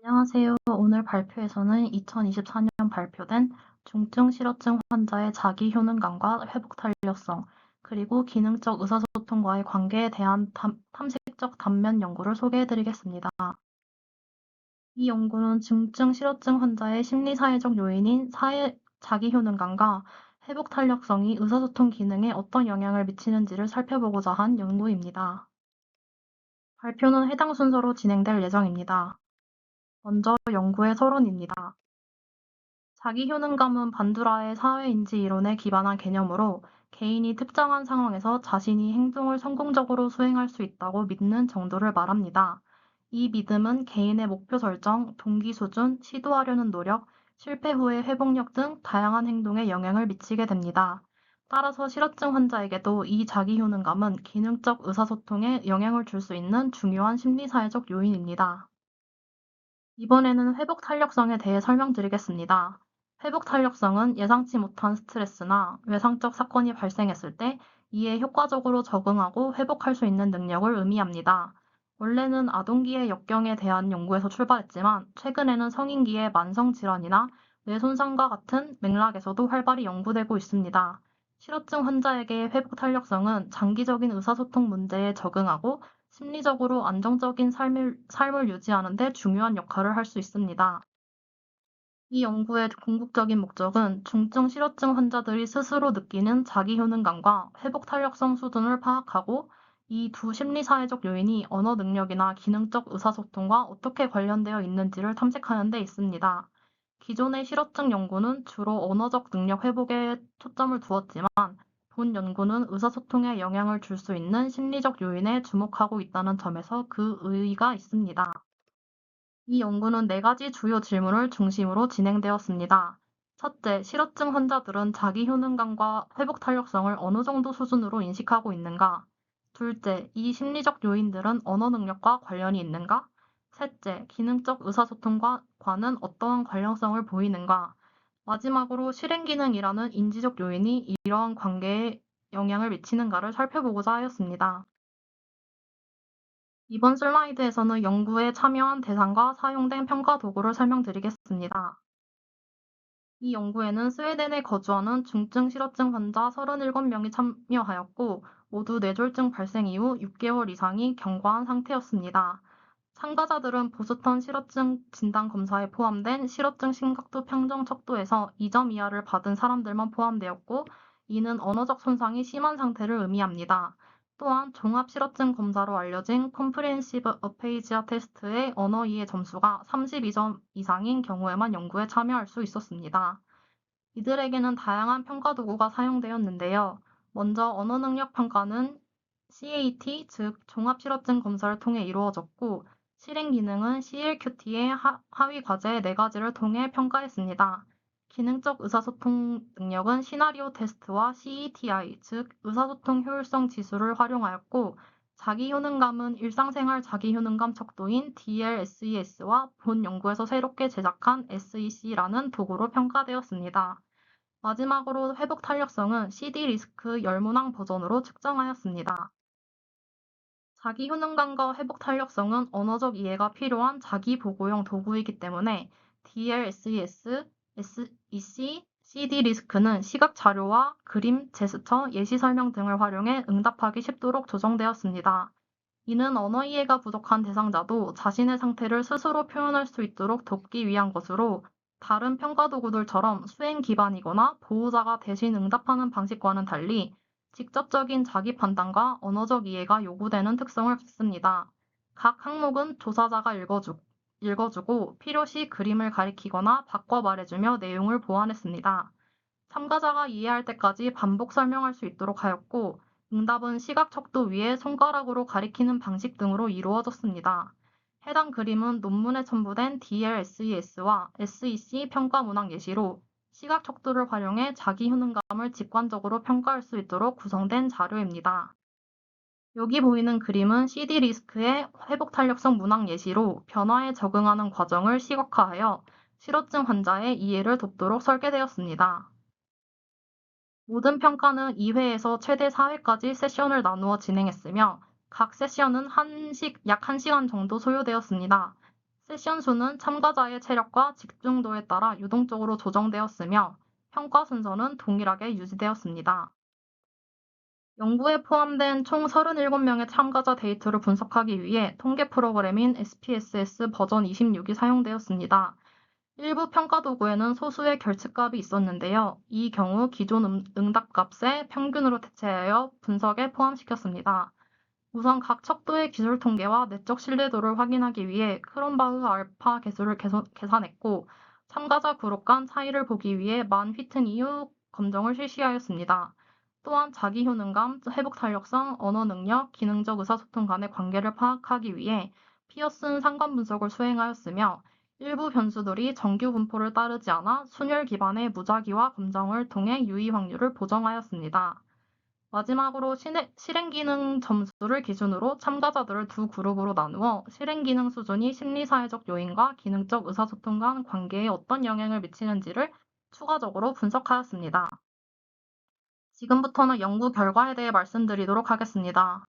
안녕하세요. 오늘 발표에서는 2024년 발표된 중증 실어증 환자의 자기 효능감과 회복 탄력성, 그리고 기능적 의사소통과의 관계에 대한 탐색적 단면 연구를 소개해드리겠습니다. 이 연구는 중증 실어증 환자의 심리사회적 요인인 자기 효능감과 회복 탄력성이 의사소통 기능에 어떤 영향을 미치는지를 살펴보고자 한 연구입니다. 발표는 해당 순서로 진행될 예정입니다. 먼저 연구의 서론입니다. 자기 효능감은 반두라의 사회인지 이론에 기반한 개념으로 개인이 특정한 상황에서 자신이 행동을 성공적으로 수행할 수 있다고 믿는 정도를 말합니다. 이 믿음은 개인의 목표 설정, 동기 수준, 시도하려는 노력, 실패 후의 회복력 등 다양한 행동에 영향을 미치게 됩니다. 따라서 실어증 환자에게도 이 자기 효능감은 기능적 의사소통에 영향을 줄 수 있는 중요한 심리사회적 요인입니다. 이번에는 회복 탄력성에 대해 설명드리겠습니다. 회복 탄력성은 예상치 못한 스트레스나 외상적 사건이 발생했을 때 이에 효과적으로 적응하고 회복할 수 있는 능력을 의미합니다. 원래는 아동기의 역경에 대한 연구에서 출발했지만 최근에는 성인기의 만성질환이나 뇌 손상과 같은 맥락에서도 활발히 연구되고 있습니다. 실어증 환자에게의 회복 탄력성은 장기적인 의사소통 문제에 적응하고 심리적으로 안정적인 삶을 유지하는 데 중요한 역할을 할 수 있습니다. 이 연구의 궁극적인 목적은 중증 실어증 환자들이 스스로 느끼는 자기 효능감과 회복 탄력성 수준을 파악하고 이 두 심리사회적 요인이 언어 능력이나 기능적 의사소통과 어떻게 관련되어 있는지를 탐색하는 데 있습니다. 기존의 실어증 연구는 주로 언어적 능력 회복에 초점을 두었지만 본 연구는 의사소통에 영향을 줄 수 있는 심리적 요인에 주목하고 있다는 점에서 그 의의가 있습니다. 이 연구는 네 가지 주요 질문을 중심으로 진행되었습니다. 첫째, 실어증 환자들은 자기 효능감과 회복 탄력성을 어느 정도 수준으로 인식하고 있는가? 둘째, 이 심리적 요인들은 언어 능력과 관련이 있는가? 셋째, 기능적 의사소통과는 어떠한 관련성을 보이는가? 마지막으로 실행 기능이라는 인지적 요인이 이러한 관계에 영향을 미치는가를 살펴보고자 하였습니다. 이번 슬라이드에서는 연구에 참여한 대상과 사용된 평가 도구를 설명드리겠습니다. 이 연구에는 스웨덴에 거주하는 중증 실어증 환자 37명이 참여하였고 모두 뇌졸중 발생 이후 6개월 이상이 경과한 상태였습니다. 참가자들은 보스턴 실어증 진단 검사에 포함된 실어증 심각도 평정 척도에서 2점 이하를 받은 사람들만 포함되었고 이는 언어적 손상이 심한 상태를 의미합니다. 또한 종합 실어증 검사로 알려진 컴프리헨시브 어페이지아 테스트의 언어 이해 점수가 32점 이상인 경우에만 연구에 참여할 수 있었습니다. 이들에게는 다양한 평가 도구가 사용되었는데요. 먼저 언어 능력 평가는 CAT, 즉 종합실어증 검사를 통해 이루어졌고 실행 기능은 CLQT의 하위 과제 4가지를 통해 평가했습니다. 기능적 의사소통 능력은 시나리오 테스트와 CETI, 즉 의사소통 효율성 지수를 활용하였고 자기 효능감은 일상생활 자기 효능감 척도인 DLSES와 본 연구에서 새롭게 제작한 SEC라는 도구로 평가되었습니다. 마지막으로 회복 탄력성은 CD 리스크 열문항 버전으로 측정하였습니다. 자기 효능감과 회복 탄력성은 언어적 이해가 필요한 자기 보고형 도구이기 때문에 DLSES, SEC, CD 리스크는 시각 자료와 그림, 제스처, 예시 설명 등을 활용해 응답하기 쉽도록 조정되었습니다. 이는 언어 이해가 부족한 대상자도 자신의 상태를 스스로 표현할 수 있도록 돕기 위한 것으로 다른 평가 도구들처럼 수행 기반이거나 보호자가 대신 응답하는 방식과는 달리 직접적인 자기 판단과 언어적 이해가 요구되는 특성을 갖습니다. 각 항목은 조사자가 읽어주고 필요시 그림을 가리키거나 바꿔 말해주며 내용을 보완했습니다. 참가자가 이해할 때까지 반복 설명할 수 있도록 하였고 응답은 시각 척도 위에 손가락으로 가리키는 방식 등으로 이루어졌습니다. 해당 그림은 논문에 첨부된 DLSES와 SEC 평가 문항 예시로 시각 척도를 활용해 자기 효능감을 직관적으로 평가할 수 있도록 구성된 자료입니다. 여기 보이는 그림은 CD 리스크의 회복 탄력성 문항 예시로 변화에 적응하는 과정을 시각화하여 실어증 환자의 이해를 돕도록 설계되었습니다. 모든 평가는 2회에서 최대 4회까지 세션을 나누어 진행했으며 각 세션은 약 1시간 정도 소요되었습니다. 세션 수는 참가자의 체력과 집중도에 따라 유동적으로 조정되었으며 평가 순서는 동일하게 유지되었습니다. 연구에 포함된 총 37명의 참가자 데이터를 분석하기 위해 통계 프로그램인 SPSS 버전 26이 사용되었습니다. 일부 평가 도구에는 소수의 결측값이 있었는데요. 이 경우 기존 응답값의 평균으로 대체하여 분석에 포함시켰습니다. 우선 각 척도의 기술 통계와 내적 신뢰도를 확인하기 위해 크롬바흐 알파 개수를 계산했고, 참가자 그룹 간 차이를 보기 위해 만 휘튼 이후 검정을 실시하였습니다. 또한 자기 효능감, 회복 탄력성, 언어 능력, 기능적 의사소통 간의 관계를 파악하기 위해 피어슨 상관 분석을 수행하였으며, 일부 변수들이 정규 분포를 따르지 않아 순열 기반의 무작위와 검정을 통해 유의 확률을 보정하였습니다. 마지막으로 실행 기능 점수를 기준으로 참가자들을 두 그룹으로 나누어 실행 기능 수준이 심리사회적 요인과 기능적 의사소통 간 관계에 어떤 영향을 미치는지를 추가적으로 분석하였습니다. 지금부터는 연구 결과에 대해 말씀드리도록 하겠습니다.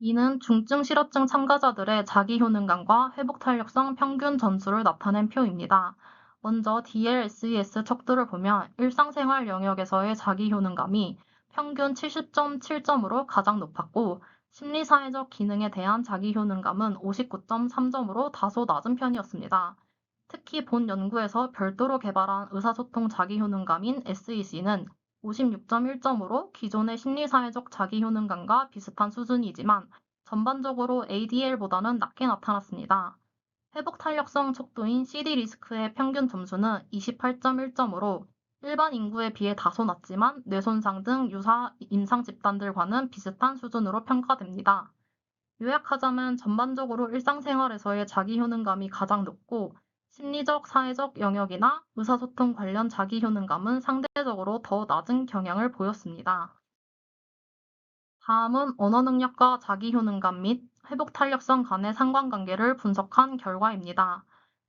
이는 중증 실어증 참가자들의 자기 효능감과 회복 탄력성 평균 점수를 나타낸 표입니다. 먼저 DLSES 척도를 보면 일상생활 영역에서의 자기 효능감이 평균 70.7점으로 가장 높았고, 심리사회적 기능에 대한 자기 효능감은 59.3점으로 다소 낮은 편이었습니다. 특히 본 연구에서 별도로 개발한 의사소통 자기 효능감인 SEC는 56.1점으로 기존의 심리사회적 자기 효능감과 비슷한 수준이지만 전반적으로 ADL보다는 낮게 나타났습니다. 회복 탄력성 척도인 CD 리스크의 평균 점수는 28.1점으로 일반 인구에 비해 다소 낮지만 뇌손상 등 유사 임상 집단들과는 비슷한 수준으로 평가됩니다. 요약하자면 전반적으로 일상생활에서의 자기 효능감이 가장 높고, 심리적, 사회적 영역이나 의사소통 관련 자기 효능감은 상대적으로 더 낮은 경향을 보였습니다. 다음은 언어 능력과 자기 효능감 및 회복 탄력성 간의 상관관계를 분석한 결과입니다.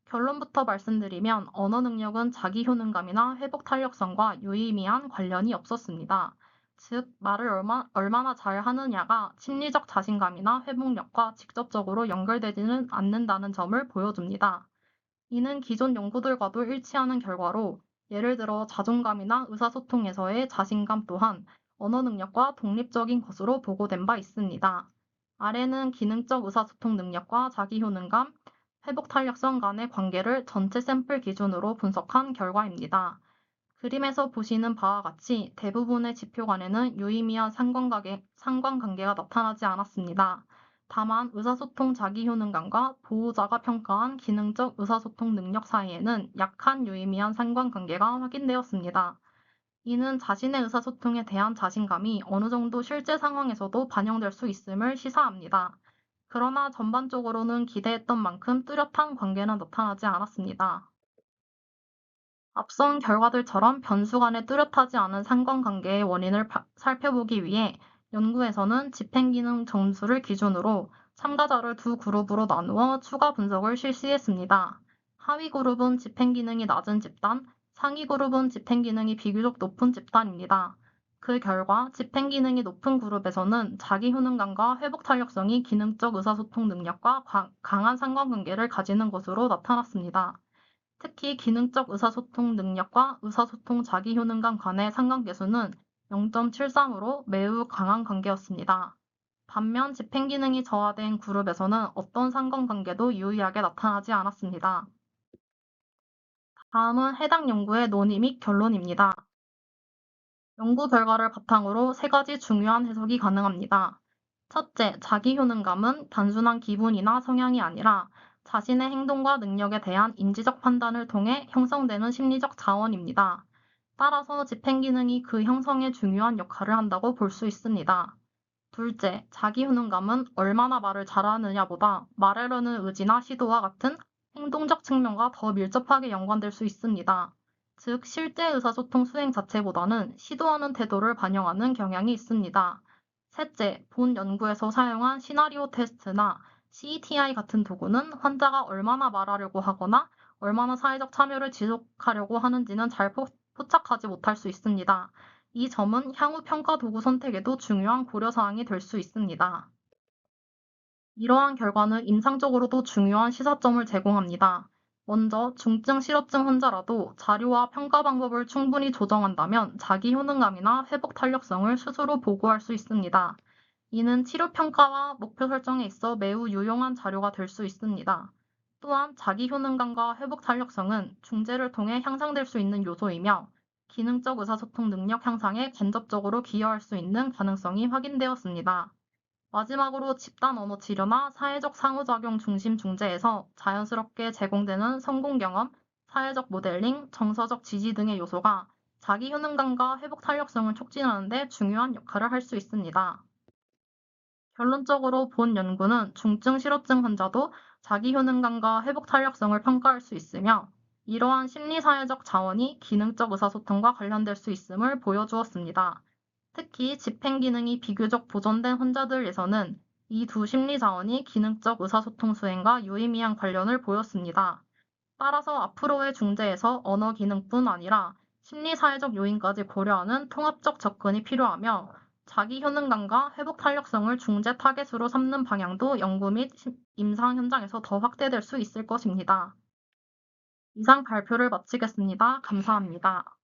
결론부터 말씀드리면 언어 능력은 자기 효능감이나 회복 탄력성과 유의미한 관련이 없었습니다. 즉, 말을 얼마나 잘 하느냐가 심리적 자신감이나 회복력과 직접적으로 연결되지는 않는다는 점을 보여줍니다. 이는 기존 연구들과도 일치하는 결과로, 예를 들어 자존감이나 의사소통에서의 자신감 또한 언어 능력과 독립적인 것으로 보고된 바 있습니다. 아래는 기능적 의사소통 능력과 자기 효능감, 회복 탄력성 간의 관계를 전체 샘플 기준으로 분석한 결과입니다. 그림에서 보시는 바와 같이 대부분의 지표 간에는 유의미한 상관관계가 나타나지 않았습니다. 다만 의사소통 자기 효능감과 보호자가 평가한 기능적 의사소통 능력 사이에는 약한 유의미한 상관관계가 확인되었습니다. 이는 자신의 의사소통에 대한 자신감이 어느 정도 실제 상황에서도 반영될 수 있음을 시사합니다. 그러나 전반적으로는 기대했던 만큼 뚜렷한 관계는 나타나지 않았습니다. 앞선 결과들처럼 변수 간의 뚜렷하지 않은 상관관계의 원인을 살펴보기 위해 연구에서는 집행기능 점수를 기준으로 참가자를 두 그룹으로 나누어 추가 분석을 실시했습니다. 하위 그룹은 집행기능이 낮은 집단, 상위 그룹은 집행기능이 비교적 높은 집단입니다. 그 결과 집행기능이 높은 그룹에서는 자기 효능감과 회복 탄력성이 기능적 의사소통 능력과 강한 상관관계를 가지는 것으로 나타났습니다. 특히 기능적 의사소통 능력과 의사소통 자기 효능감 간의 상관계수는 0.73으로 매우 강한 관계였습니다. 반면 집행기능이 저하된 그룹에서는 어떤 상관관계도 유의하게 나타나지 않았습니다. 다음은 해당 연구의 논의 및 결론입니다. 연구 결과를 바탕으로 세 가지 중요한 해석이 가능합니다. 첫째, 자기 효능감은 단순한 기분이나 성향이 아니라 자신의 행동과 능력에 대한 인지적 판단을 통해 형성되는 심리적 자원입니다. 따라서 집행기능이 그 형성에 중요한 역할을 한다고 볼 수 있습니다. 둘째, 자기 효능감은 얼마나 말을 잘하느냐보다 말하려는 의지나 시도와 같은 행동적 측면과 더 밀접하게 연관될 수 있습니다. 즉, 실제 의사소통 수행 자체보다는 시도하는 태도를 반영하는 경향이 있습니다. 셋째, 본 연구에서 사용한 시나리오 테스트나 CETI 같은 도구는 환자가 얼마나 말하려고 하거나 얼마나 사회적 참여를 지속하려고 하는지는 잘 포착하지 못할 수 있습니다. 이 점은 향후 평가 도구 선택에도 중요한 고려사항이 될 수 있습니다. 이러한 결과는 임상적으로도 중요한 시사점을 제공합니다. 먼저 중증 실어증 환자라도 자료와 평가 방법을 충분히 조정한다면 자기 효능감이나 회복 탄력성을 스스로 보고할 수 있습니다. 이는 치료 평가와 목표 설정에 있어 매우 유용한 자료가 될 수 있습니다. 또한 자기 효능감과 회복 탄력성은 중재를 통해 향상될 수 있는 요소이며 기능적 의사소통 능력 향상에 간접적으로 기여할 수 있는 가능성이 확인되었습니다. 마지막으로 집단 언어 치료나 사회적 상호작용 중심 중재에서 자연스럽게 제공되는 성공 경험, 사회적 모델링, 정서적 지지 등의 요소가 자기 효능감과 회복 탄력성을 촉진하는 데 중요한 역할을 할 수 있습니다. 결론적으로 본 연구는 중증 실어증 환자도 자기 효능감과 회복 탄력성을 평가할 수 있으며 이러한 심리사회적 자원이 기능적 의사소통과 관련될 수 있음을 보여주었습니다. 특히 집행 기능이 비교적 보존된 환자들에서는 이 두 심리 자원이 기능적 의사소통 수행과 유의미한 관련을 보였습니다. 따라서 앞으로의 중재에서 언어 기능뿐 아니라 심리사회적 요인까지 고려하는 통합적 접근이 필요하며 자기 효능감과 회복 탄력성을 중재 타겟으로 삼는 방향도 연구 및 임상 현장에서 더 확대될 수 있을 것입니다. 이상 발표를 마치겠습니다. 감사합니다.